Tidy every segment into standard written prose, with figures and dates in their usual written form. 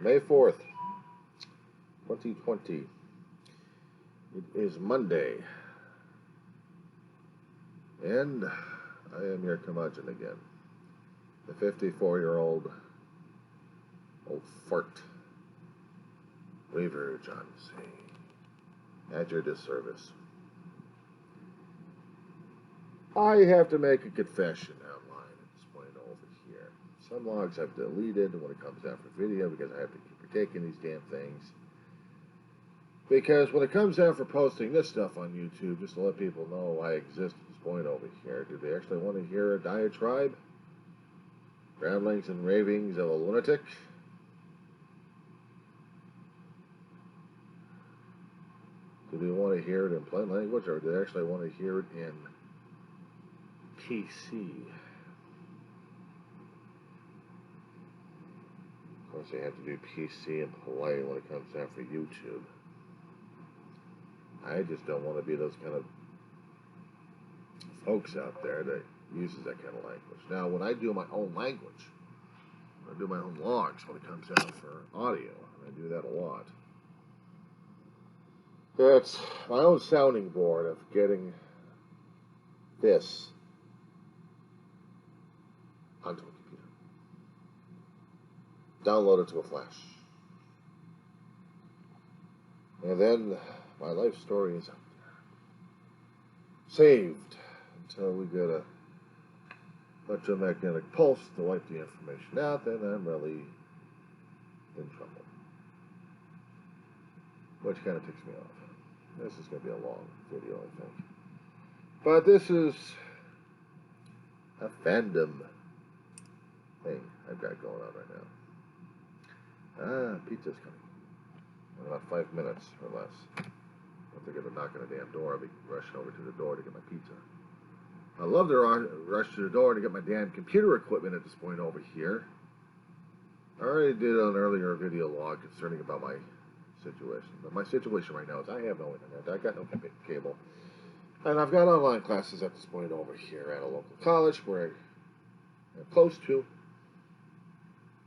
May 4th, 2020. It is Monday. And I am your curmudgeon again. The 54-year-old old fart. Weaver John C. At your disservice. I have to make a confession online at this point over here. Some logs I've deleted when it comes out for video because I have to keep retaking these damn things. Because when it comes down for posting this stuff on YouTube, just to let people know I exist at this point over here, do they actually want to hear a diatribe? Ramblings and ravings of a lunatic? Do they want to hear it in plain language, or do they actually want to hear it in PC? Of course, they have to do PC and polite when it comes down for YouTube. I just don't want to be those kind of folks out there that uses that kind of language. Now, when I do my own language, I do my own logs when it comes down for audio, and I do that a lot. It's my own sounding board of getting this onto a computer. Download it to a flash. And then my life story is out there. Saved until we get a electromagnetic pulse to wipe the information out, then I'm really in trouble. Which kind of ticks me off. This is going to be a long video, I think. But this is a fandom thing I've got going on right now. Pizza's coming. In about 5 minutes or less. If they're going to knock on the damn door, I'll be rushing over to the door to get my pizza. I love to rush to the door to get my damn computer equipment at this point over here. I already did an earlier video log concerning about my situation. But my situation right now is I have no internet. I got no cable. And I've got online classes at this point over here at a local college where I'm close to.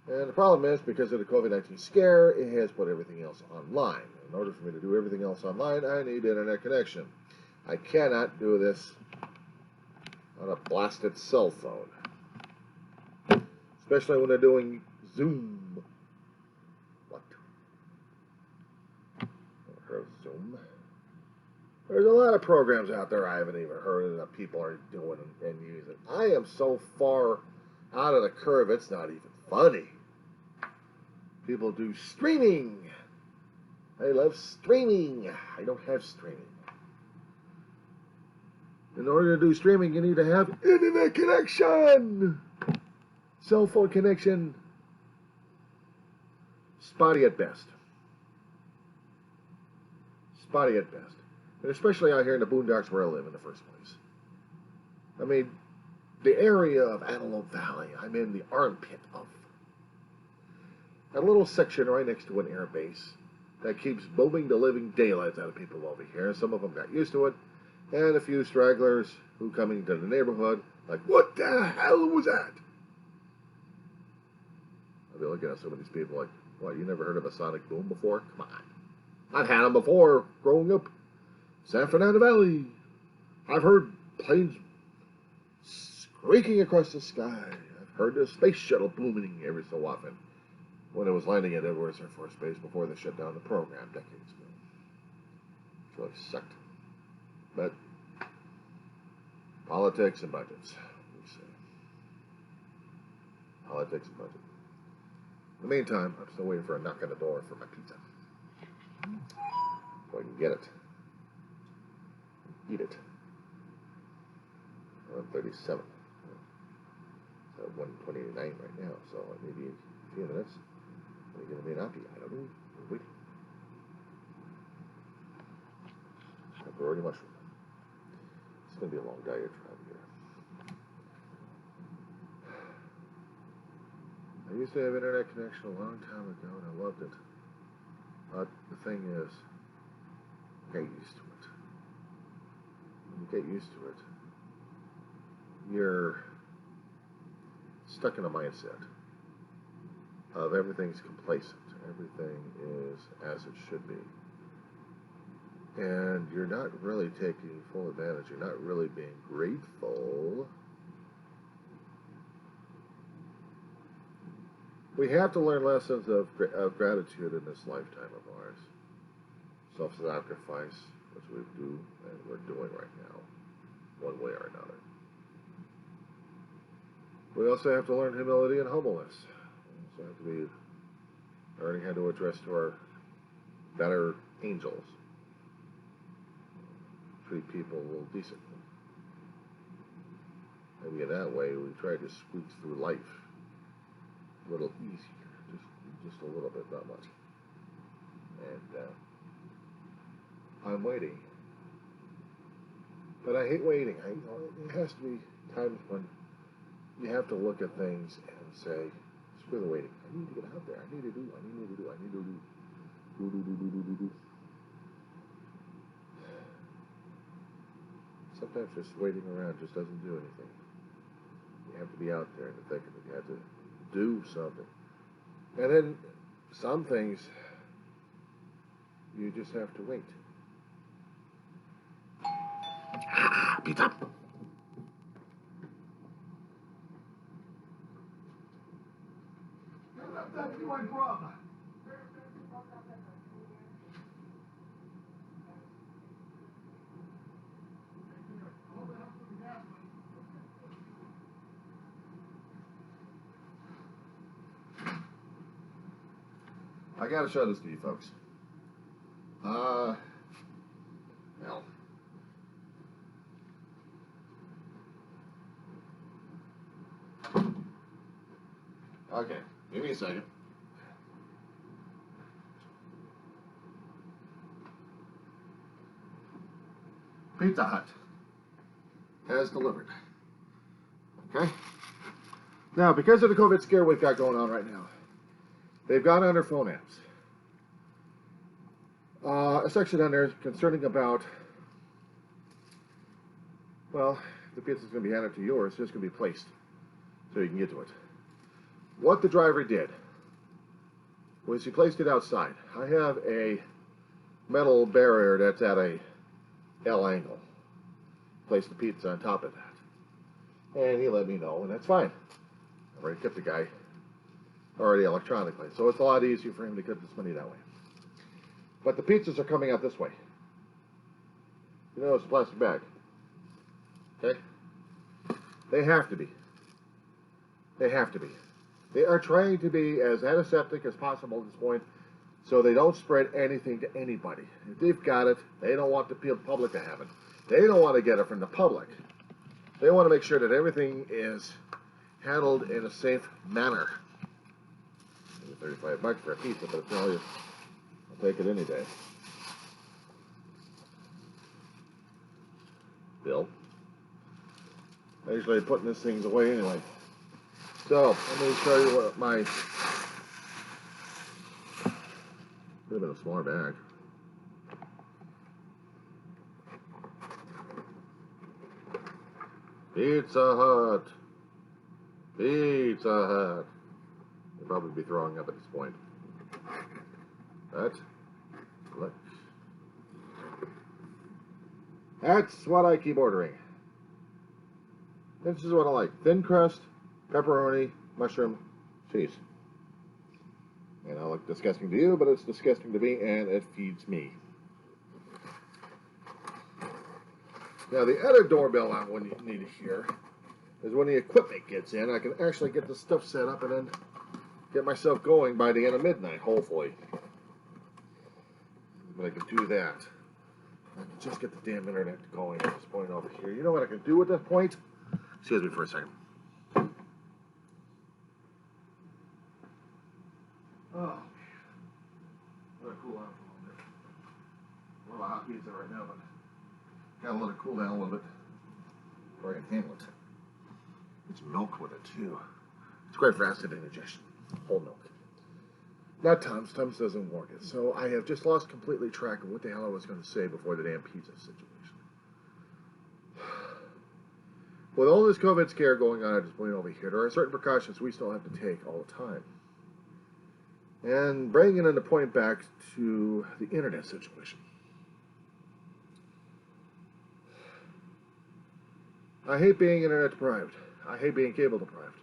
And the problem is, because of the COVID-19 scare, it has put everything else online. In order for me to do everything else online, I need internet connection. I cannot do this on a blasted cell phone. Especially when they're doing Zoom. What? Never heard of Zoom. There's a lot of programs out there I haven't even heard of that people are doing and using. I am so far out of the curve, it's not even funny. People do streaming. I love streaming. I don't have streaming. In order to do streaming, you need to have internet connection. Cell phone connection. Spotty at best. Spotty at best. And especially out here in the boondocks where I live in the first place. I mean, the area of Antelope Valley, I'm in the armpit of. A little section right next to an air base that keeps booming the living daylights out of people over here. Some of them got used to it. And a few stragglers who coming into the neighborhood, like, what the hell was that? I'll be looking at some of these people like, what, you never heard of a sonic boom before? Come on. I've had them before growing up. San Fernando Valley. I've heard planes squeaking across the sky. I've heard the space shuttle booming every so often when it was landing at Edwards Air Force Base before they shut down the program decades ago. It really sucked. But politics and budgets, we say. Politics and budget. In the meantime, I'm still waiting for a knock on the door for my pizza. So I can get it. Eat it. 1:37. It's 1:29 right now, so maybe in a few minutes. Maybe it may not be. I don't know. We're waiting. Pepperoni mushroom. It's going to be a long diatribe here. I used to have internet connection a long time ago, and I loved it. But the thing is, get used to it. When you get used to it, you're stuck in a mindset. of everything's complacent. Everything is as it should be. And you're not really taking full advantage. You're not really being grateful. We have to learn lessons of gratitude in this lifetime of ours. Self-sacrifice, which we do and we're doing right now, one way or another. We also have to learn humility and humbleness. We also have to be learning how to address to our better angels. Treat people a little decently. Maybe in that way we try to squeeze through life a little easier, just a little bit, not much. And I'm waiting, but I hate waiting. It has to be times when you have to look at things and say, screw the waiting. I need to get out there. I need to do. Sometimes just waiting around just doesn't do anything. You have to be out there and thinking that you have to do something. And then some things you just have to wait. Pizza. That's my brother. I gotta show this to you folks. Well. Okay, give me a second. Pizza Hut has delivered. Okay? Now, because of the COVID scare we've got going on right now, they've got on their phone apps a section on there concerning about, well, the pizza's going to be handed to you or it's just going to be placed so you can get to it. What the driver did was he placed it outside. I have a metal barrier that's at a L angle. Placed the pizza on top of that. And he let me know, and that's fine. I already tipped the guy already electronically, so it's a lot easier for him to get this money that way. But the pizzas are coming out this way. You know, it's a plastic bag. Okay? They have to be. They have to be. They are trying to be as antiseptic as possible at this point so they don't spread anything to anybody. If they've got it, they don't want the public to have it. They don't want to get it from the public. They want to make sure that everything is handled in a safe manner. Maybe $35 for a pizza, but I'll tell you, I'll take it any day. Bill. I usually putting these things away anyway. So, let me show you what my, could have been a smaller bag. Pizza Hut. Pizza Hut. You'll probably be throwing up at this point. Look. That's what I keep ordering. This is what I like. Thin crust, pepperoni, mushroom, cheese. And it'll look disgusting to you, but it's disgusting to me, and it feeds me. Now, the other doorbell I wouldn't need to hear is when the equipment gets in, I can actually get the stuff set up and then get myself going by the end of midnight, hopefully. But I can do that. I can just get the damn internet going at this point over here. You know what I can do at this point? Excuse me for a second. Oh, man. Let it cool down for a little bit. A little hot pizza right now, but gotta let it cool down a little bit before I can handle it. It's milk with it, too. It's great for acid indigestion. Whole milk. Not Tums. Tums doesn't work it. So I have just lost completely track of what the hell I was going to say before the damn pizza situation. With all this COVID scare going on at this point over here, there are certain precautions we still have to take all the time. And bringing in the point back to the internet situation. I hate being internet deprived. I hate being cable deprived.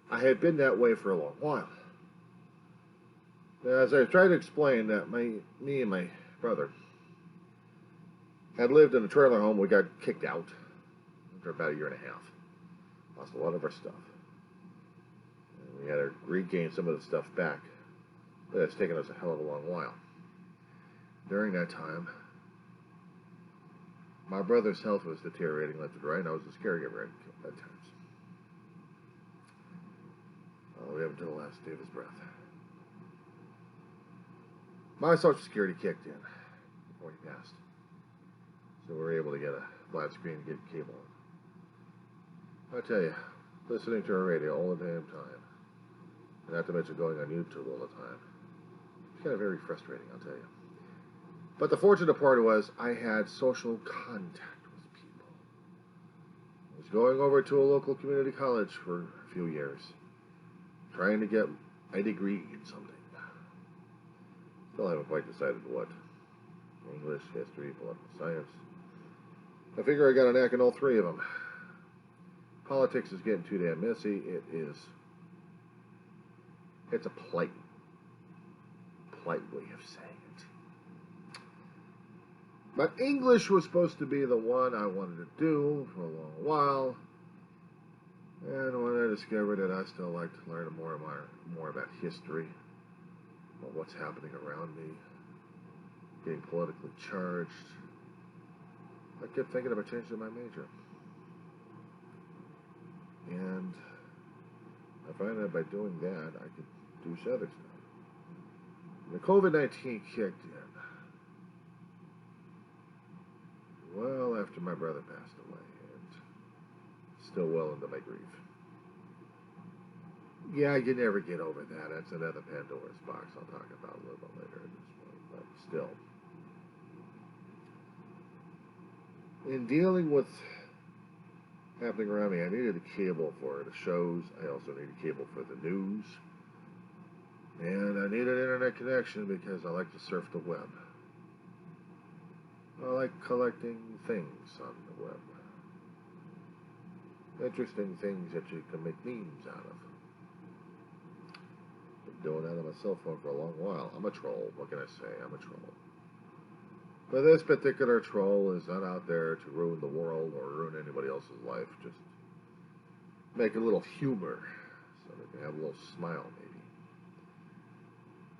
I had been that way for a long while. As I tried to explain that me and my brother had lived in a trailer home, we got kicked out after about a year and a half. Lost a lot of our stuff. And we had to regain some of the stuff back. But it's taken us a hell of a long while. During that time, my brother's health was deteriorating left and right, and I was his caregiver at times. We have until the last day of his breath. My Social Security kicked in before he passed. So we were able to get a flat screen and get cable on. I tell you, listening to a radio all the damn time, and not to mention going on YouTube all the time, it's kind of very frustrating, I'll tell you. But the fortunate part was I had social contact with people. I was going over to a local community college for a few years, trying to get a degree in something. Still haven't quite decided what. English, history, political science. I figure I got a knack in all three of them. Politics is getting too damn messy. It's a polite way of saying it. But English was supposed to be the one I wanted to do for a long while. And when I discovered that I still like to learn more about history, about what's happening around me, getting politically charged, I kept thinking about changing my major. And I find that by doing that, I could do some other stuff. The COVID-19 kicked in well after my brother passed away, and still well into my grief. Yeah, you never get over that. That's another Pandora's box I'll talk about a little bit later at this point, but still. In dealing with happening around me, I needed a cable for the shows. I also needed cable for the news. And I needed an internet connection because I like to surf the web. I like collecting things on the web. Interesting things that you can make memes out of. Been doing that on my cell phone for a long while. I'm a troll. What can I say? I'm a troll. But this particular troll is not out there to ruin the world or ruin anybody else's life. Just make a little humor so they can have a little smile, maybe.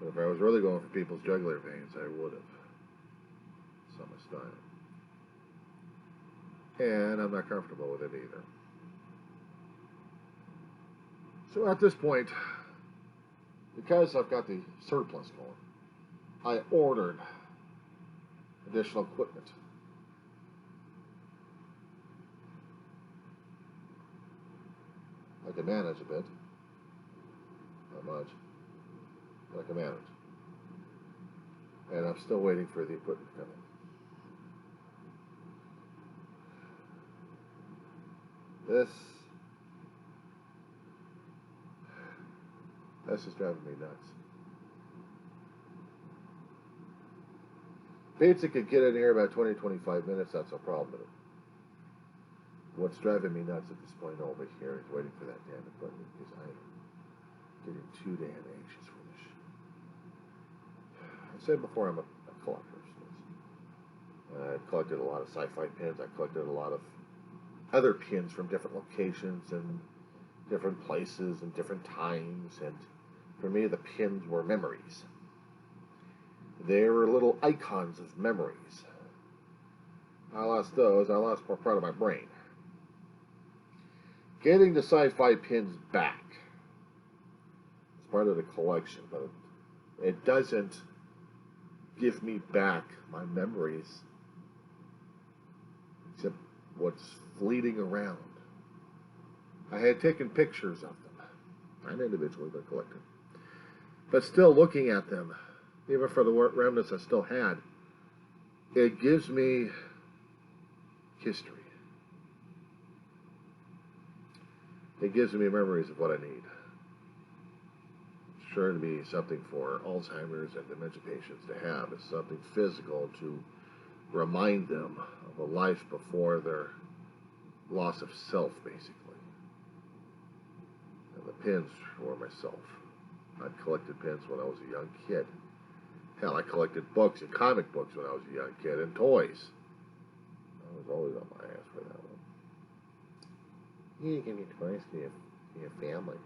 But if I was really going for people's jugular veins, I would have. Some style. And I'm not comfortable with it either. So at this point, because I've got the surplus going, I ordered additional equipment. I can manage a bit. Not much. But I can manage. And I'm still waiting for the equipment to come in. This is driving me nuts. Pizza could get in here about 20-25 minutes, that's no problem. What's driving me nuts at this point over here is waiting for that damn equipment because I'm getting too damn anxious for this. I said before I'm a collector. I've collected a lot of sci-fi pins. I've collected a lot of other pins from different locations and different places and different times. And for me, the pins were memories. They were little icons of memories. I lost those. I lost more part of my brain. Getting the sci-fi pins back is part of the collection, but it doesn't give me back my memories, except what's fleeting around. I had taken pictures of them. I'm individually been collecting. But still looking at them, even for the remnants I still had, it gives me history. It gives me memories of what I need. sure to be something for Alzheimer's and dementia patients to have. It's something physical to remind them of a life before their loss of self, basically. And the pins were myself. I'd collected pins when I was a young kid. Hell, I collected books and comic books when I was a young kid, and toys. I was always on my ass for that one. You give me toys for your family.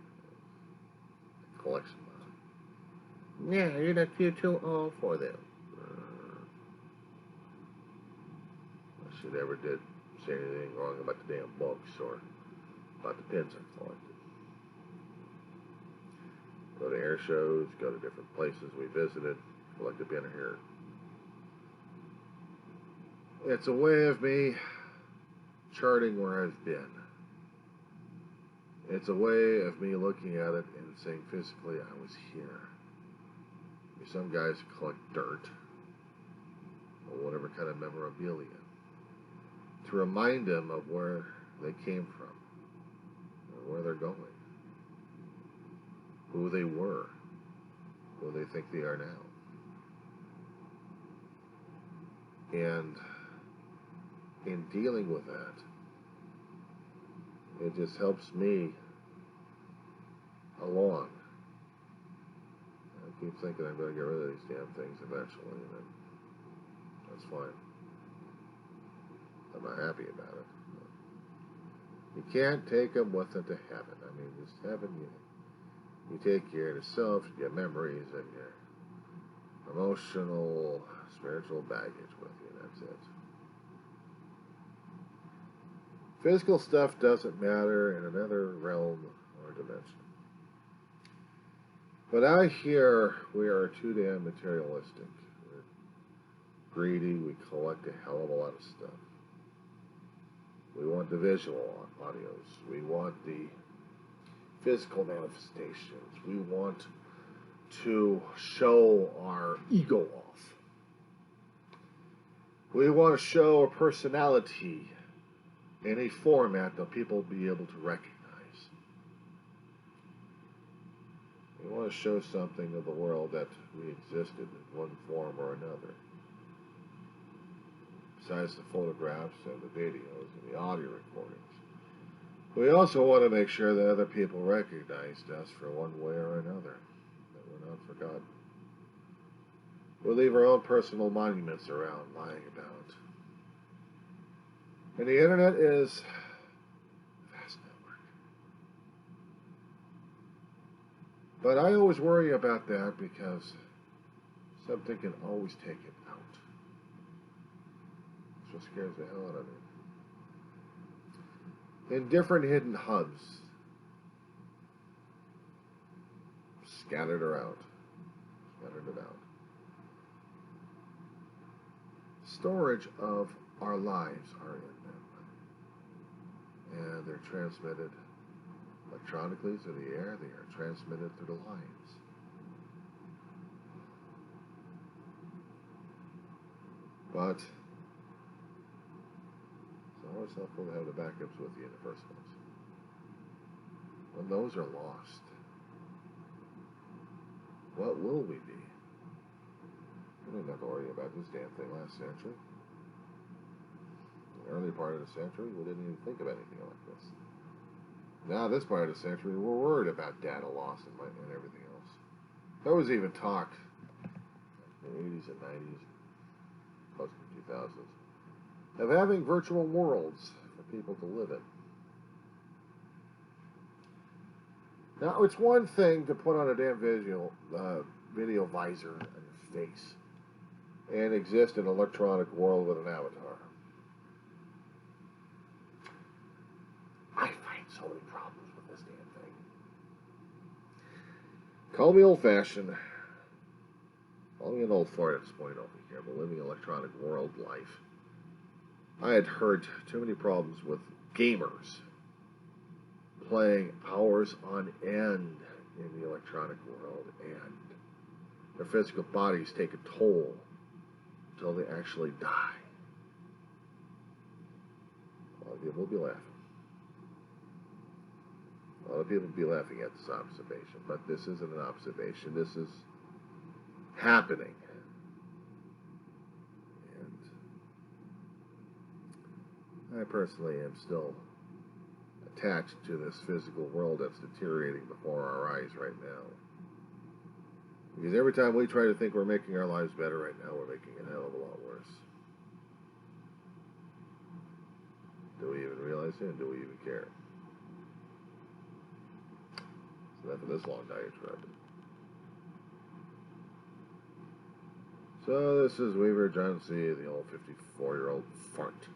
Collection. Yeah, you're too old for them. I should ever did say anything wrong about the damn books or about the pins I collected. Go to air shows, go to different places we visited, collect a pin here. It's a way of me charting where I've been. It's a way of me looking at it and saying physically, I was here. Some guys collect dirt or whatever kind of memorabilia to remind them of where they came from, or where they're going, who they were, who they think they are now. And in dealing with that, it just helps me along. I keep thinking I'm going to get rid of these damn things eventually, and then that's fine. I'm not happy about it. You can't take them with you to heaven. I mean, this heaven, you take your yourself, your memories, and your emotional, spiritual baggage with you. That's it. Physical stuff doesn't matter in another realm or dimension. But out here, we are too damn materialistic. We're greedy. We collect a hell of a lot of stuff. We want the visual audios. We want the physical manifestations. We want to show our ego off. We want to show a personality in a format that people will be able to recognize. We want to show something of the world that we existed in one form or another. Besides the photographs and the videos and the audio recordings. We also want to make sure that other people recognized us for one way or another, that we're not forgotten. We leave our own personal monuments around lying about. And the internet is a vast network. But I always worry about that because something can always take it out. That's what scares the hell out of me. In different hidden hubs, scattered about. Storage of our lives are in them. And they're transmitted electronically through the air. They are transmitted through the lines. But it's always helpful to have the backups with you in the first place. When those are lost, what will we be? We didn't have to worry about this damn thing last century. In the early part of the century, we didn't even think of anything like this. Now, this part of the century, we're worried about data loss and everything else. There was even talk in the 80s and 90s, close to the 2000s, of having virtual worlds for people to live in. Now, it's one thing to put on a damn video visor on your face and exist in an electronic world with an avatar. I find so many problems with this damn thing. Call me old-fashioned. Call me an old fart at this point over here, but living electronic world life. I had heard too many problems with gamers playing hours on end in the electronic world, and their physical bodies take a toll until they actually die. A lot of people will be laughing. A lot of people be laughing at this observation, but this isn't an observation. This is happening. And I personally am still attached to this physical world that's deteriorating before our eyes right now. Because every time we try to think we're making our lives better right now, we're making it a hell of a lot worse. Do we even realize it? And do we even care? So enough of this long diatribe. So this is Weaver John C., the old 54-year-old fart.